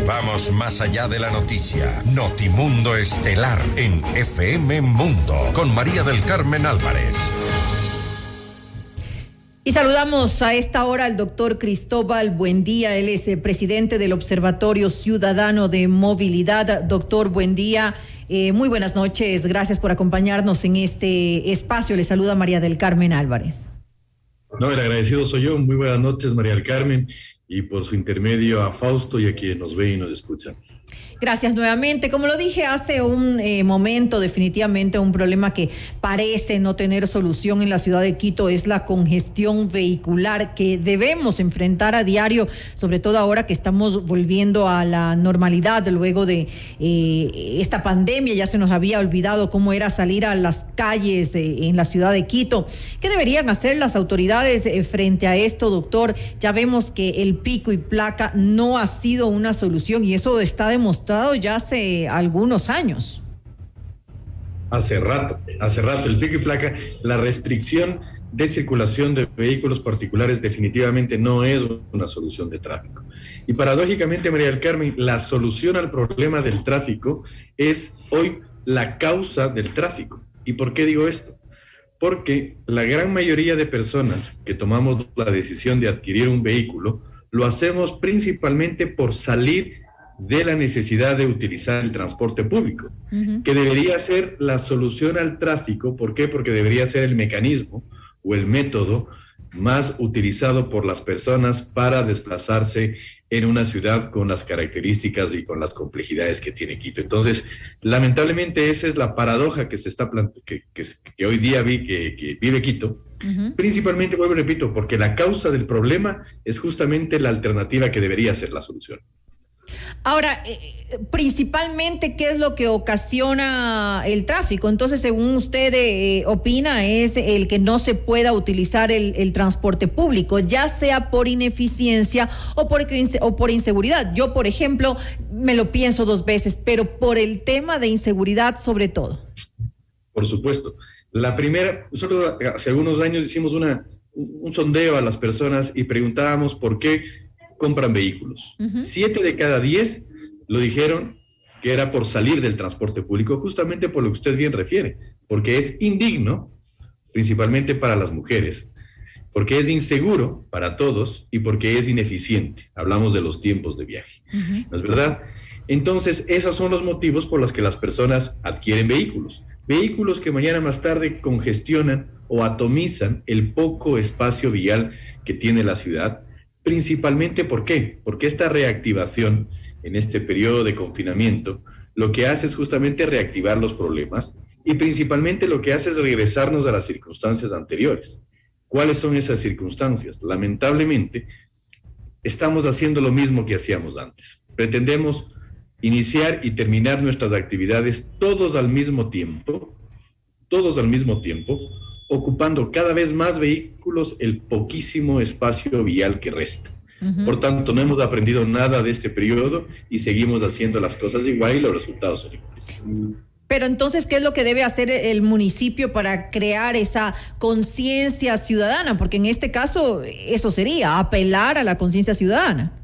Vamos más allá de la noticia. Notimundo Estelar en FM Mundo con María del Carmen Álvarez. Y saludamos a esta hora al doctor Cristóbal Buendía. Él es presidente del Observatorio Ciudadano de Movilidad. Doctor Buendía, muy buenas noches. Gracias por acompañarnos en este espacio. Le saluda María del Carmen Álvarez. No, el agradecido soy yo. Muy buenas noches, María del Carmen, y por su intermedio a Fausto y a quienes nos ven y nos escuchan. Gracias nuevamente. Como lo dije hace un momento, definitivamente un problema que parece no tener solución en la ciudad de Quito es la congestión vehicular que debemos enfrentar a diario, sobre todo ahora que estamos volviendo a la normalidad luego de esta pandemia. Ya se nos había olvidado cómo era salir a las calles en la ciudad de Quito. ¿Qué deberían hacer las autoridades frente a esto, doctor? Ya vemos que el pico y placa no ha sido una solución y eso está demostrado ya hace algunos años. Hace rato, el pico y placa, la restricción de circulación de vehículos particulares definitivamente no es una solución de tráfico. Y paradójicamente, María del Carmen, la solución al problema del tráfico es hoy la causa del tráfico. ¿Y por qué digo esto? Porque la gran mayoría de personas que tomamos la decisión de adquirir un vehículo, lo hacemos principalmente por salir de la necesidad de utilizar el transporte público, que debería ser la solución al tráfico. ¿Por qué? Porque debería ser el mecanismo o el método más utilizado por las personas para desplazarse en una ciudad con las características y con las complejidades que tiene Quito. Entonces, lamentablemente esa es la paradoja que se está que hoy día que vive Quito. Principalmente, vuelvo y repito, porque la causa del problema es justamente la alternativa que debería ser la solución. Ahora, principalmente, ¿qué es lo que ocasiona el tráfico? Entonces, según usted opina, es el que no se pueda utilizar el transporte público, ya sea por ineficiencia o por inseguridad. Yo, por ejemplo, me lo pienso dos veces, pero por el tema de inseguridad sobre todo. Por supuesto. La primera, nosotros hace algunos años hicimos un sondeo a las personas y preguntábamos por qué compran vehículos. 7 de cada 10 lo dijeron que era por salir del transporte público, justamente por lo que usted bien refiere, porque es indigno, principalmente para las mujeres, porque es inseguro para todos y porque es ineficiente. Hablamos de los tiempos de viaje, ¿no es verdad? Entonces, esos son los motivos por los que las personas adquieren vehículos. Vehículos que mañana más tarde congestionan o atomizan el poco espacio vial que tiene la ciudad. Principalmente, ¿por qué? Porque esta reactivación en este periodo de confinamiento lo que hace es justamente reactivar los problemas y principalmente lo que hace es regresarnos a las circunstancias anteriores. ¿Cuáles son esas circunstancias? Lamentablemente, estamos haciendo lo mismo que hacíamos antes. Pretendemos iniciar y terminar nuestras actividades todos al mismo tiempo, ocupando cada vez más vehículos el poquísimo espacio vial que resta. Por tanto, no hemos aprendido nada de este periodo y seguimos haciendo las cosas igual y los resultados son iguales. Pero entonces, ¿qué es lo que debe hacer el municipio para crear esa conciencia ciudadana? Porque en este caso, eso sería apelar a la conciencia ciudadana.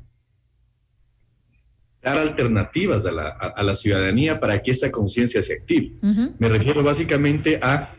Dar alternativas a la ciudadanía para que esa conciencia se active. Me refiero básicamente a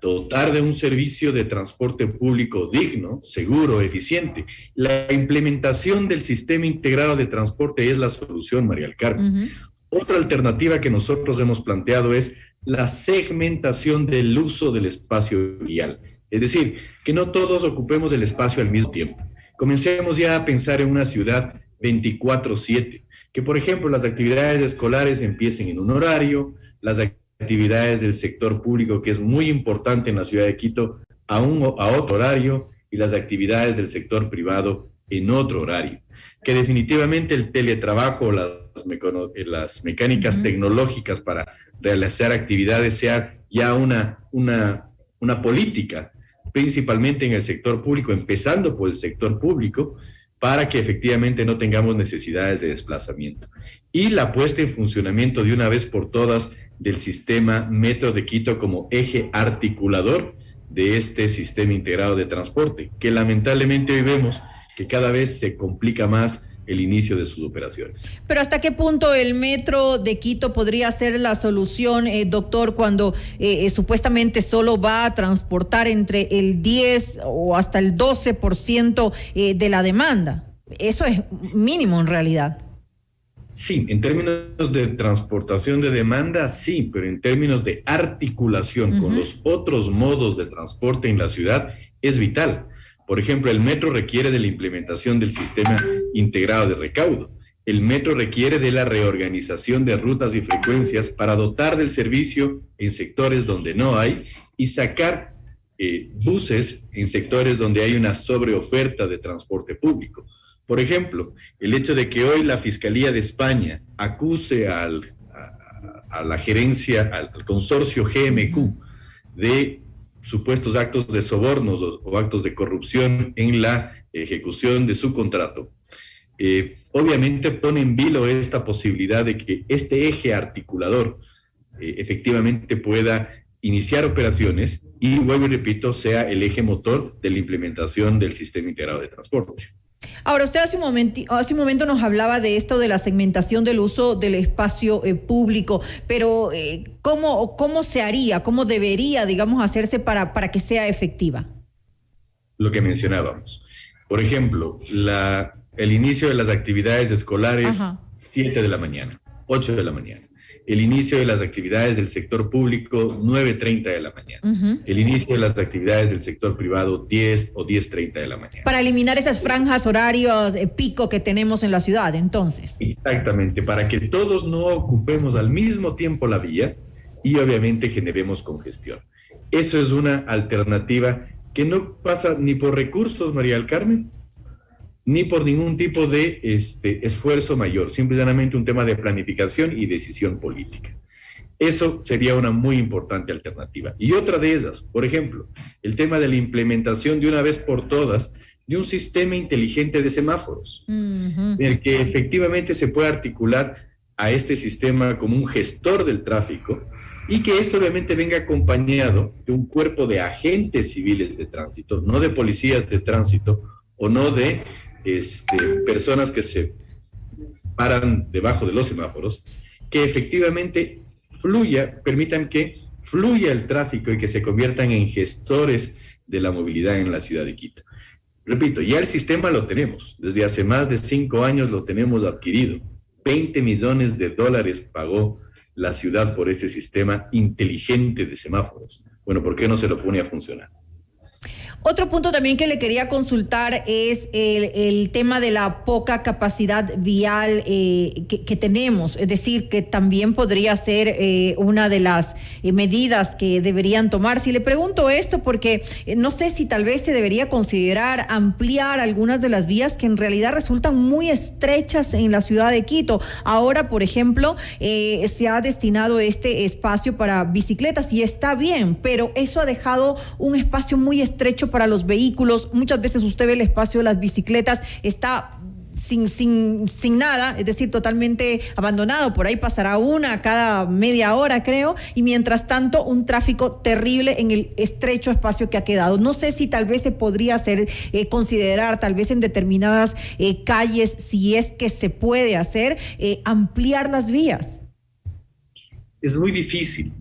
dotar de un servicio de transporte público digno, seguro, eficiente. La implementación del sistema integrado de transporte es la solución, María del Carmen. Otra alternativa que nosotros hemos planteado es la segmentación del uso del espacio vial. Es decir, que no todos ocupemos el espacio al mismo tiempo. Comencemos ya a pensar en una ciudad 24/7, que por ejemplo las actividades escolares empiecen en un horario, las actividades del sector público, que es muy importante en la ciudad de Quito, a otro horario, y las actividades del sector privado en otro horario. Que definitivamente el teletrabajo, las mecánicas tecnológicas para realizar actividades sea ya una política, principalmente en el sector público, empezando por el sector público, para que efectivamente no tengamos necesidades de desplazamiento. Y la puesta en funcionamiento de una vez por todas del sistema Metro de Quito como eje articulador de este sistema integrado de transporte, que lamentablemente hoy vemos que cada vez se complica más el inicio de sus operaciones. Pero ¿hasta qué punto el metro de Quito podría ser la solución, doctor, cuando supuestamente solo va a transportar entre el 10 o hasta el 12% de la demanda? Eso es mínimo en realidad. Sí, en términos de transportación de demanda, sí, pero en términos de articulación con los otros modos de transporte en la ciudad, es vital. Por ejemplo, el metro requiere de la implementación del sistema integrado de recaudo. El metro requiere de la reorganización de rutas y frecuencias para dotar del servicio en sectores donde no hay y sacar buses en sectores donde hay una sobreoferta de transporte público. Por ejemplo, el hecho de que hoy la Fiscalía de España acuse a la gerencia, al consorcio GMQ, de supuestos actos de sobornos o actos de corrupción en la ejecución de su contrato, obviamente pone en vilo esta posibilidad de que este eje articulador efectivamente pueda iniciar operaciones y, vuelvo y repito, sea el eje motor de la implementación del sistema integrado de transporte. Ahora, usted hace un momento nos hablaba de esto de la segmentación del uso del espacio público, pero ¿cómo se haría, cómo debería, digamos, hacerse para que sea efectiva? Lo que mencionábamos. Por ejemplo, el inicio de las actividades escolares, 7 de la mañana, 8 de la mañana. El inicio de las actividades del sector público, 9:30 de la mañana. El inicio de las actividades del sector privado, 10 o 10:30 de la mañana. Para eliminar esas franjas horarios pico que tenemos en la ciudad, entonces. Exactamente, para que todos no ocupemos al mismo tiempo la vía y obviamente generemos congestión. Eso es una alternativa que no pasa ni por recursos, María del Carmen, ni por ningún tipo de esfuerzo mayor, simplemente un tema de planificación y decisión política. Eso sería una muy importante alternativa. Y otra de esas, por ejemplo, el tema de la implementación de una vez por todas de un sistema inteligente de semáforos, en el que efectivamente se pueda articular a este sistema como un gestor del tráfico y que esto obviamente venga acompañado de un cuerpo de agentes civiles de tránsito, no de policías de tránsito o no de personas que se paran debajo de los semáforos, que efectivamente permitan que fluya el tráfico y que se conviertan en gestores de la movilidad en la ciudad de Quito. Repito, ya el sistema lo tenemos, desde hace más de 5 años lo tenemos adquirido. 20 millones de dólares pagó la ciudad por ese sistema inteligente de semáforos. Bueno, ¿por qué no se lo pone a funcionar? Otro punto también que le quería consultar es el tema de la poca capacidad vial que tenemos, es decir, que también podría ser una de las medidas que deberían tomarse. Y le pregunto esto porque no sé si tal vez se debería considerar ampliar algunas de las vías que en realidad resultan muy estrechas en la ciudad de Quito. Ahora, por ejemplo, se ha destinado este espacio para bicicletas y está bien, pero eso ha dejado un espacio muy estrecho para los vehículos. Muchas veces usted ve el espacio de las bicicletas, está sin nada, es decir, totalmente abandonado. Por ahí pasará una cada media hora, creo, y mientras tanto un tráfico terrible en el estrecho espacio que ha quedado. No sé si tal vez se podría hacer, considerar tal vez en determinadas calles, si es que se puede hacer, ampliar las vías. Es muy difícil.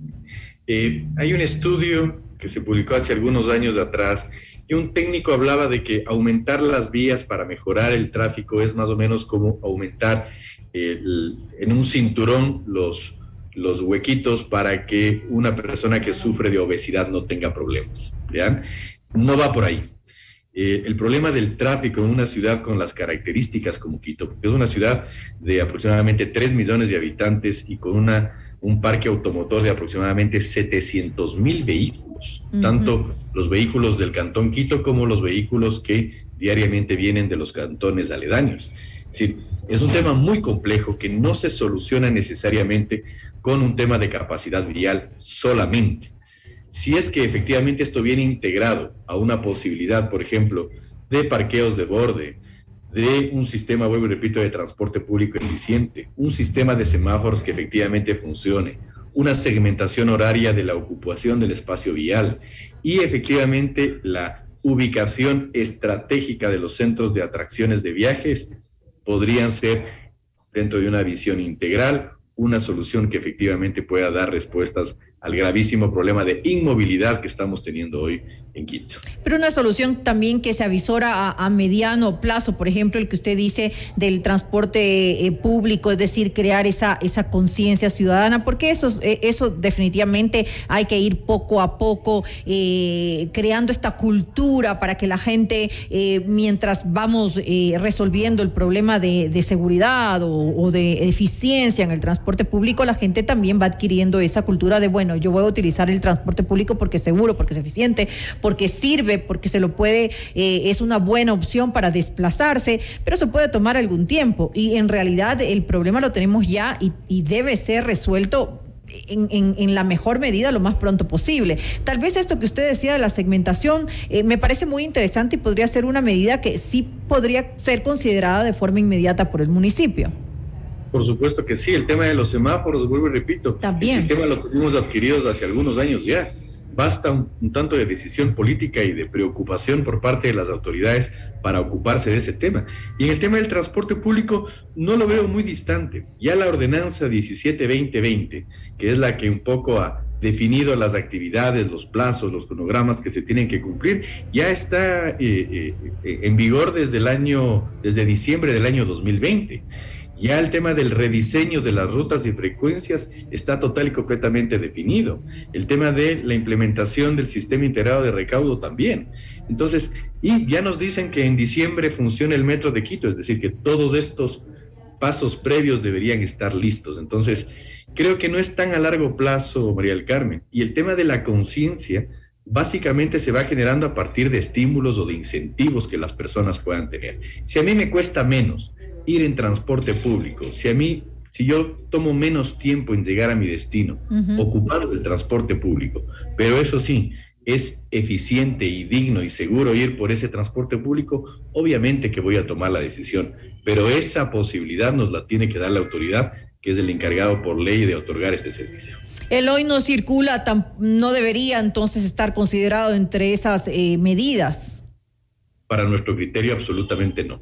Hay un estudio que se publicó hace algunos años atrás y un técnico hablaba de que aumentar las vías para mejorar el tráfico es más o menos como aumentar en un cinturón los huequitos para que una persona que sufre de obesidad no tenga problemas. ¿Ya? No va por ahí. El problema del tráfico en una ciudad con las características como Quito, porque es una ciudad de aproximadamente 3 millones de habitantes y con un parque automotor de aproximadamente 700,000 vehículos, tanto los vehículos del Cantón Quito como los vehículos que diariamente vienen de los cantones aledaños. Es decir, es un tema muy complejo que no se soluciona necesariamente con un tema de capacidad vial solamente. Si es que efectivamente esto viene integrado a una posibilidad, por ejemplo, de parqueos de borde, de un sistema, vuelvo y repito, de transporte público eficiente, un sistema de semáforos que efectivamente funcione, una segmentación horaria de la ocupación del espacio vial y efectivamente la ubicación estratégica de los centros de atracciones de viajes, podrían ser, dentro de una visión integral, una solución que efectivamente pueda dar respuestas al gravísimo problema de inmovilidad que estamos teniendo hoy en Quito. Pero una solución también que se avisora a mediano plazo, por ejemplo, el que usted dice del transporte público, es decir, crear esa conciencia ciudadana, porque eso definitivamente hay que ir poco a poco creando esta cultura para que la gente, mientras vamos resolviendo el problema de seguridad o de eficiencia en el transporte público, la gente también va adquiriendo esa cultura de, bueno, yo voy a utilizar el transporte público porque es seguro, porque es eficiente, porque sirve, porque se lo puede, es una buena opción para desplazarse, pero eso puede tomar algún tiempo y en realidad el problema lo tenemos ya y debe ser resuelto en la mejor medida lo más pronto posible. Tal vez esto que usted decía de la segmentación me parece muy interesante y podría ser una medida que sí podría ser considerada de forma inmediata por el municipio. Por supuesto que sí, el tema de los semáforos, vuelvo y repito, también. El sistema lo tuvimos adquiridos hace algunos años ya. Basta un tanto de decisión política y de preocupación por parte de las autoridades para ocuparse de ese tema. Y en el tema del transporte público no lo veo muy distante. Ya la ordenanza 17-2020, que es la que un poco ha definido las actividades, los plazos, los cronogramas que se tienen que cumplir, ya está en vigor desde diciembre del año 2020. Ya el tema del rediseño de las rutas y frecuencias está total y completamente definido. El tema de la implementación del sistema integrado de recaudo también. Entonces, y ya nos dicen que en diciembre funciona el metro de Quito, es decir, que todos estos pasos previos deberían estar listos. Entonces, creo que no es tan a largo plazo, María del Carmen. Y el tema de la conciencia básicamente se va generando a partir de estímulos o de incentivos que las personas puedan tener. Si a mí me cuesta menos ir en transporte público, si yo tomo menos tiempo en llegar a mi destino, ocupando el transporte público, pero eso sí, es eficiente y digno y seguro ir por ese transporte público, obviamente que voy a tomar la decisión, pero esa posibilidad nos la tiene que dar la autoridad, que es el encargado por ley de otorgar este servicio. El hoy no circula, no debería entonces estar considerado entre esas medidas. Para nuestro criterio, absolutamente no.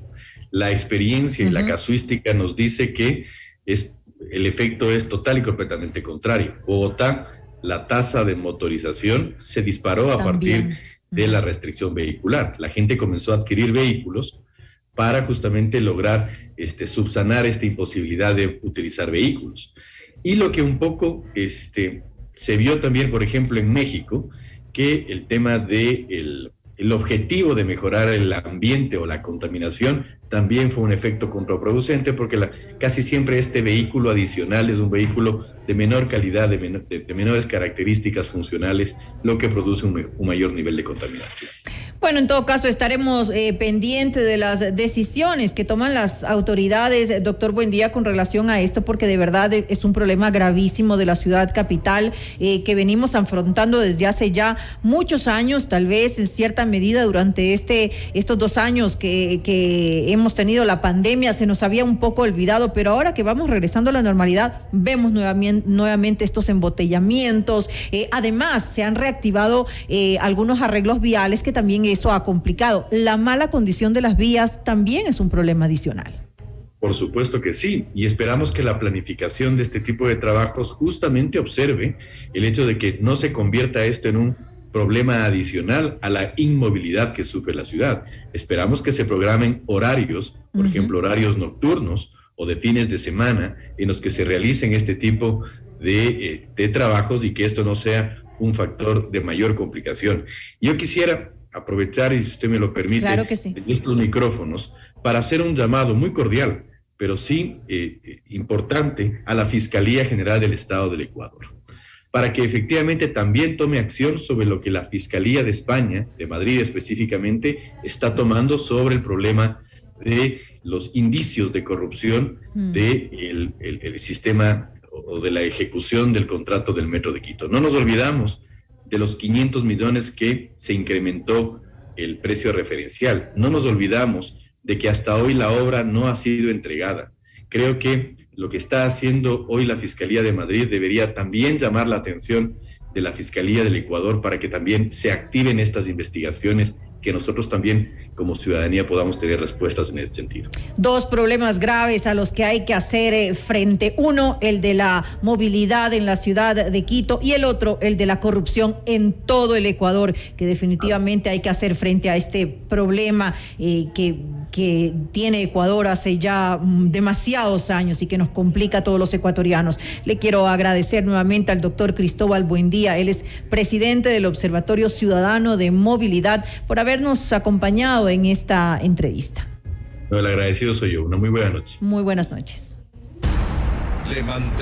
La experiencia y la casuística nos dice que el efecto es total y completamente contrario. Bogotá, la tasa de motorización se disparó a partir de la restricción vehicular. La gente comenzó a adquirir vehículos para justamente lograr subsanar esta imposibilidad de utilizar vehículos. Y lo que un poco se vio también, por ejemplo, en México, que el tema de el objetivo de mejorar el ambiente o la contaminación también fue un efecto contraproducente, porque casi siempre este vehículo adicional es un vehículo de menor calidad, de menores características funcionales, lo que produce un mayor nivel de contaminación. Bueno, en todo caso estaremos pendientes de las decisiones que toman las autoridades, doctor Buendía, con relación a esto, porque de verdad es un problema gravísimo de la ciudad capital que venimos afrontando desde hace ya muchos años, tal vez en cierta medida durante estos 2 años que hemos tenido la pandemia, se nos había un poco olvidado, pero ahora que vamos regresando a la normalidad, vemos nuevamente estos embotellamientos. Además, se han reactivado algunos arreglos viales que también eso ha complicado. La mala condición de las vías también es un problema adicional. Por supuesto que sí, y esperamos que la planificación de este tipo de trabajos justamente observe el hecho de que no se convierta esto en un problema adicional a la inmovilidad que sufre la ciudad. Esperamos que se programen horarios, por ejemplo, horarios nocturnos o de fines de semana, en los que se realicen este tipo de trabajos y que esto no sea un factor de mayor complicación. Yo quisiera aprovechar, y si usted me lo permite, claro que sí, estos micrófonos para hacer un llamado muy cordial, pero sí importante, a la Fiscalía General del Estado del Ecuador, para que efectivamente también tome acción sobre lo que la Fiscalía de España, de Madrid específicamente, está tomando sobre el problema de los indicios de corrupción del sistema o de la ejecución del contrato del Metro de Quito. No nos olvidamos de los 500 millones que se incrementó el precio referencial. No nos olvidamos de que hasta hoy la obra no ha sido entregada. Creo que lo que está haciendo hoy la Fiscalía de Madrid debería también llamar la atención de la Fiscalía del Ecuador para que también se activen estas investigaciones que nosotros también como ciudadanía podamos tener respuestas en ese sentido. Dos problemas graves a los que hay que hacer frente. Uno, el de la movilidad en la ciudad de Quito, y el otro, el de la corrupción en todo el Ecuador, que definitivamente hay que hacer frente a este problema que tiene Ecuador hace ya demasiados años y que nos complica a todos los ecuatorianos. Le quiero agradecer nuevamente al doctor Cristóbal Buendía. Él es presidente del Observatorio Ciudadano de Movilidad, por habernos acompañado en esta entrevista. No, el agradecido soy yo. Una muy buena noche. Muy buenas noches.